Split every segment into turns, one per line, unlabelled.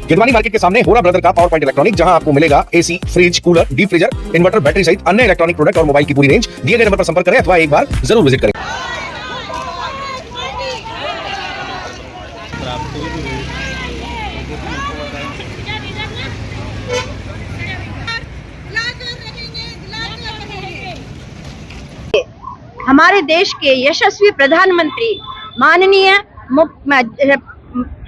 Girwani market के सामने होरा ब्रदर का पावर पॉइंट इलेक्ट्रॉनिक, जहां आपको मिलेगा AC, fridge, cooler, deep freezer, inverter, battery सहित अन्य इलेक्ट्रॉनिक प्रोडक्ट और मोबाइल की पूरी रेंज। दिए गए नंबर पर संपर्क करें अथवा एक बार जरूर विजिट करें।
हमारे देश के यशस्वी प्रधानमंत्री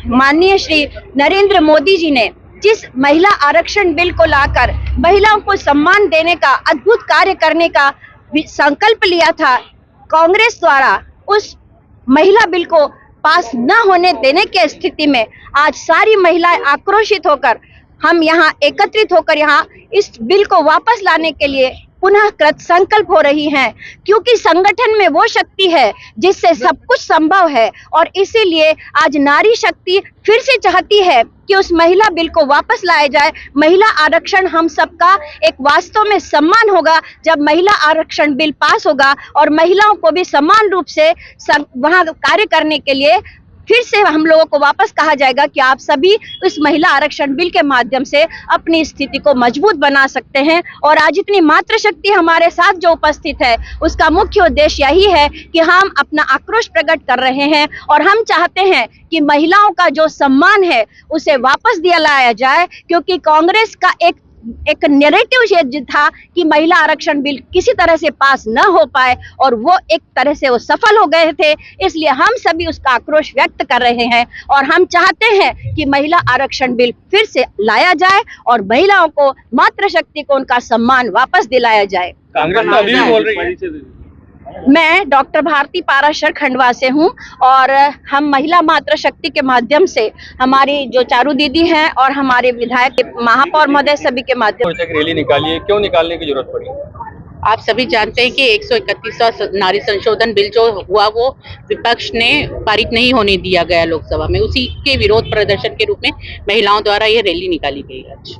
माननीय श्री नरेंद्र मोदी जी ने जिस महिला आरक्षण बिल को लाकर महिलाओं को सम्मान देने का अद्भुत कार्य करने का संकल्प लिया था, कांग्रेस द्वारा उस महिला बिल को पास न होने देने की स्थिति में आज सारी महिलाएं आक्रोशित होकर हम यहाँ एकत्रित होकर यहाँ इस बिल को वापस लाने के लिए पुनः कृत संकल्प हो रही हैं, क्योंकि संगठन में वो शक्ति है जिससे सब कुछ संभव है। और इसीलिए आज नारी शक्ति फिर से चाहती है कि उस महिला बिल को वापस लाया जाए। महिला आरक्षण हम सबका एक वास्तव में सम्मान होगा जब महिला आरक्षण बिल पास होगा और महिलाओं को भी समान रूप से वहां कार्य करने के लिए फिर से हम लोगों को वापस कहा जाएगा कि आप सभी इस महिला आरक्षण बिल के माध्यम से अपनी स्थिति को मजबूत बना सकते हैं। और आज इतनी मातृशक्ति हमारे साथ जो उपस्थित है, उसका मुख्य उद्देश्य यही है कि हम अपना आक्रोश प्रकट कर रहे हैं और हम चाहते हैं कि महिलाओं का जो सम्मान है उसे वापस दिया लाया जाए, क्योंकि कांग्रेस का एक नैरेटिव ये था कि महिला आरक्षण बिल किसी तरह से पास न हो पाए और वो एक तरह से वो सफल हो गए थे। इसलिए हम सभी उसका आक्रोश व्यक्त कर रहे हैं और हम चाहते हैं कि महिला आरक्षण बिल फिर से लाया जाए और महिलाओं को, मातृशक्ति को उनका सम्मान वापस दिलाया जाए।
कांग्रेस अभी भी बोल रही है।
मैं डॉक्टर भारती पाराशर खंडवा से हूं और हम महिला मातृशक्ति के माध्यम से हमारी जो चारू दीदी हैं और हमारे विधायक महापौर महोदय सभी के माध्यम से
रैली निकाली है। क्यों निकालने की जरूरत पड़ी?
आप सभी जानते हैं कि 131वां नारी संशोधन बिल जो हुआ वो विपक्ष ने पारित नहीं होने दिया गया लोकसभा में, उसी के विरोध प्रदर्शन के रूप में महिलाओं द्वारा ये रैली निकाली गई आज।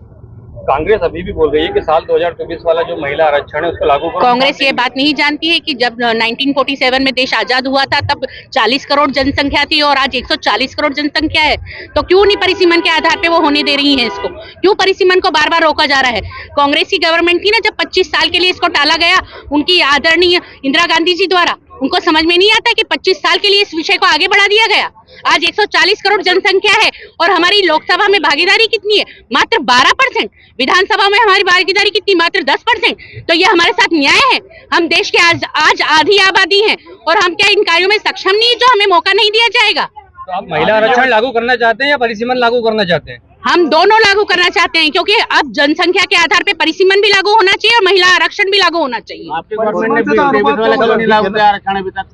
कांग्रेस अभी भी बोल रही है कि साल 2024 वाला जो महिला आरक्षण है उसको लागू करो।
कांग्रेस ये बात नहीं जानती है कि जब 1947 में देश आजाद हुआ था तब 40 करोड़ जनसंख्या थी और आज 140 करोड़ जनसंख्या है, तो क्यों नहीं परिसीमन के आधार पे वो होने दे रही है इसको? क्यों परिसीमन को बार बार रोका जा रहा है? कांग्रेस की गवर्नमेंट थी ना जब 25 साल के लिए इसको टाला गया, उनकी आदरणीय इंदिरा गांधी जी द्वारा, उनको समझ में नहीं आता कि 25 साल के लिए इस विषय को आगे बढ़ा दिया गया। आज 140 करोड़ जनसंख्या है और हमारी लोकसभा में भागीदारी कितनी है? मात्र 12%। विधानसभा में हमारी भागीदारी कितनी? मात्र 10%। तो ये हमारे साथ न्याय है? हम देश के आज आधी आबादी हैं और हम क्या इन कार्यों में सक्षम नहीं है जो हमें मौका नहीं दिया जाएगा?
तो आप महिला आरक्षण लागू करना चाहते हैं या परिसीमन लागू करना चाहते हैं?
हम दोनों लागू करना चाहते हैं, क्योंकि अब जनसंख्या के आधार पे परिसीमन भी लागू होना चाहिए और महिला आरक्षण भी लागू होना चाहिए।
आपके गवर्नमेंट ने लागू किया आरक्षण अभी तक?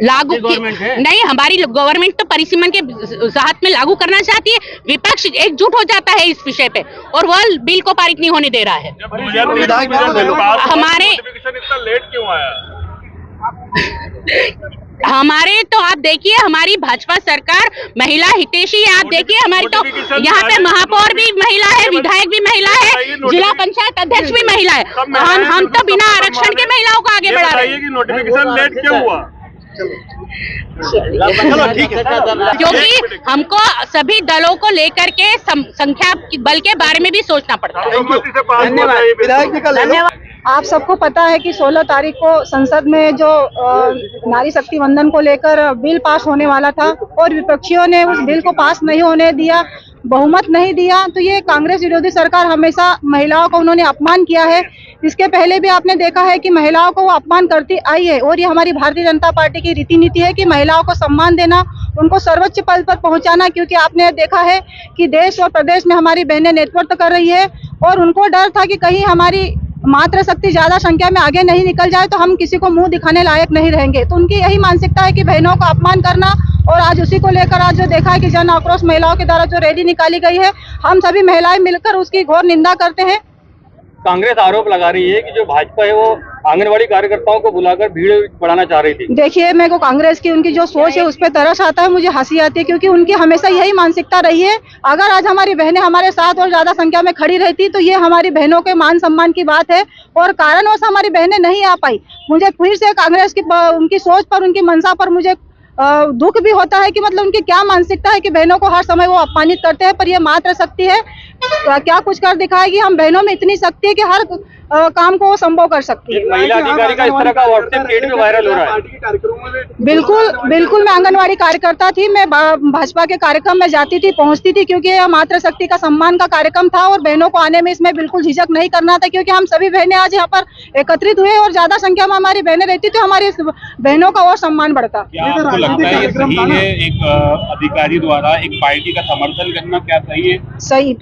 लागू नहीं, हमारी गवर्नमेंट तो परिसीमन के साथ में लागू करना चाहती है। विपक्ष एकजुट हो जाता है इस विषय पे और वह बिल को पारित नहीं होने दे रहा है। हमारे तो आप देखिए, हमारी भाजपा सरकार महिला हितैषी है। आप देखिए हमारी तो यहाँ पे महापौर भी महिला है, विधायक भी महिला है, जिला पंचायत अध्यक्ष भी महिला है। हम तो बिना आरक्षण के महिलाओं को आगे बढ़ा रहे हैं।
नोटिफिकेशन लेट क्यों हुआ?
क्योंकि हमको सभी दलों को लेकर के संख्या बल के बारे में भी सोचना पड़ता है।
धन्यवाद।
आप सबको पता है कि 16 तारीख को संसद में जो नारी शक्ति वंदन को लेकर बिल पास होने वाला था और विपक्षियों ने उस बिल को पास नहीं होने दिया, बहुमत नहीं दिया। तो ये कांग्रेस विरोधी सरकार हमेशा महिलाओं को उन्होंने अपमान किया है। इसके पहले भी आपने देखा है कि महिलाओं को वो अपमान करती आई है और ये हमारी भारतीय जनता पार्टी की रीति नीति है कि महिलाओं को सम्मान देना, उनको सर्वोच्च पद पर पहुंचाना। क्योंकि आपने देखा है कि देश और प्रदेश में हमारी बहनें नेतृत्व कर रही है और उनको डर था कि कहीं हमारी मातृशक्ति ज्यादा संख्या में आगे नहीं निकल जाए तो हम किसी को मुंह दिखाने लायक नहीं रहेंगे। तो उनकी यही मानसिकता है कि बहनों को अपमान करना, और आज उसी को लेकर आज जो देखा है कि जन आक्रोश महिलाओं के द्वारा जो रैली निकाली गई है, हम सभी महिलाएं मिलकर उसकी घोर निंदा करते हैं।
कांग्रेस आरोप लगा रही है कि जो भाजपा है वो आंगनवाड़ी कार्यकर्ताओं को बुलाकर भीड़ बढ़ाना चाह रही थी।
देखिए, मेरे को कांग्रेस की उनकी जो सोच है उस पर तरस आता है, मुझे हंसी आती है, क्योंकि उनकी हमेशा यही मानसिकता रही है। अगर आज हमारी बहनें हमारे साथ और ज्यादा संख्या में खड़ी रहती तो ये हमारी बहनों के मान सम्मान की बात है, और कारणवश हमारी बहनें नहीं आ पाई। मुझे फिर से कांग्रेस की उनकी सोच पर, उनकी मंशा पर मुझे दुख भी होता है कि मतलब उनकी क्या मानसिकता है कि बहनों को हर समय वो अपमानित करते हैं। पर ये मात्र शक्ति है, क्या कुछ कर दिखाएगी। हम बहनों में इतनी शक्ति है कि हर काम को वो संभव कर सकती है।
एक महिला अधिकारी का इस तरह का व्हाट्सएप चैट भी वायरल हो रहा है।
बिल्कुल बिल्कुल, मैं आंगनवाड़ी कार्यकर्ता थी, मैं भाजपा के कार्यक्रम में जाती थी, पहुंचती थी, क्योंकि यह मातृशक्ति का सम्मान का कार्यक्रम था और बहनों को आने में इसमें बिल्कुल झिझक नहीं करना था, क्योंकि हम सभी बहनें आज यहाँ पर एकत्रित हुए और ज्यादा संख्या में हमारी बहनें रहती तो हमारी बहनों का और सम्मान बढ़ता।
क्या आपको लगता है ये सही है, एक अधिकारी द्वारा एक पार्टी का समर्थन करना क्या सही है?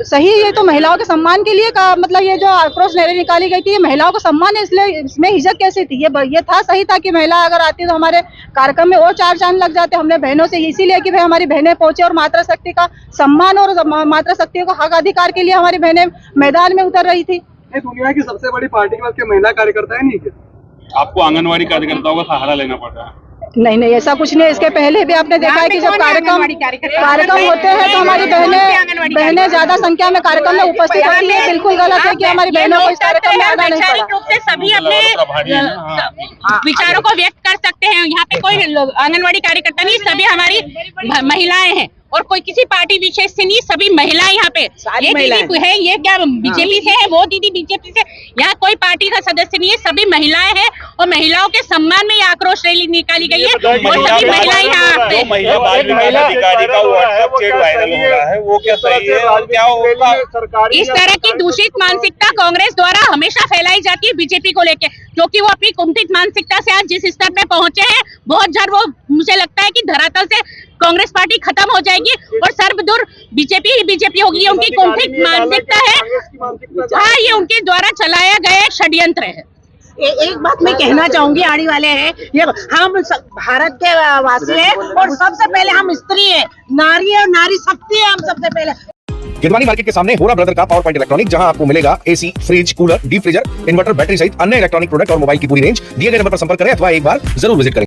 सही, ये तो महिलाओं के सम्मान के लिए का मतलब ये जो आक्रोश रैली निकाली गई थी, ये महिलाओं को सम्मान है, इसलिए इसमें हिचक कैसी थी? ये था, सही था कि महिला अगर आती तो हमारे कार्यक्रम में और चार चांद लग जाते। हमने बहनों से इसीलिए कि भाई हमारी बहनें पहुंचे और मातृशक्ति का सम्मान और मातृशक्ति को हक अधिकार के लिए हमारी बहनें मैदान में उतर रही थी।
दुनिया की सबसे बड़ी पार्टी में महिला कार्यकर्ता है नहीं क्या?
आपको आंगनवाड़ी कार्यकर्ताओं का सहारा लेना पड़ रहा है?
नहीं, ऐसा कुछ नहीं। इसके पहले भी आपने देखा है कि जब कार्यक्रम होते हैं तो हमारी बहनें ज्यादा संख्या में कार्यक्रम में उपस्थित होती है। बिल्कुल गलत है कि हमारी बहनों को इस कार्यक्रम में आना नहीं पड़ा।
वैचारिक रूप से सभी अपने विचारों को व्यक्त कर सकते हैं। यहाँ पे कोई आंगनवाड़ी कार्यकर्ता नहीं, सभी हमारी महिलाएं हैं और कोई किसी पार्टी विशेष से नहीं, सभी महिलाएं यहाँ पे। ये दीदी है, ये क्या बीजेपी से है, वो दीदी बीजेपी से, यहाँ कोई पार्टी का सदस्य नहीं है, सभी महिलाएं हैं और महिलाओं के सम्मान में ये आक्रोश रैली निकाली गई है और सभी महिलाएं यहाँ पे।
महिला बाल विकास अधिकारी का व्हाट्सएप चैट वायरल हो रहा है, वो क्या सही है और क्या होगा?
इस तरह की दूषित मानसिकता कांग्रेस द्वारा हमेशा फैलाई जाती है बीजेपी को लेके, क्योंकि वो अपनी कुंठित मानसिकता से आज जिस स्तर पे पहुंचे हैं, बहुत जल्द वो मुझे लगता है कि धरातल से कांग्रेस पार्टी खत्म हो जाएगी और सर्वदूर बीजेपी ही बीजेपी होगी। उनकी कुंठित मानसिकता है, हाँ, ये उनके द्वारा चलाया गया षड्यंत्र है।
एक बात मैं कहना चाहूंगी, आने वाले हैं, ये हम भारत के वासी हैं और सबसे पहले हम स्त्री हैं, नारी है और नारी शक्ति है, हम सबसे पहले।
गिरवानी मार्केट के सामने होरा ब्रदर का पावर पॉइंट इलेक्ट्रॉनिक, जहां आपको मिलेगा AC, fridge, cooler, deep freezer, inverter, battery सहित अन्य इलेक्ट्रॉनिक प्रोडक्ट और मोबाइल की पूरी रेंज। दिए गए नंबर पर संपर्क करें अथवा एक बार जरूर विजिट करें।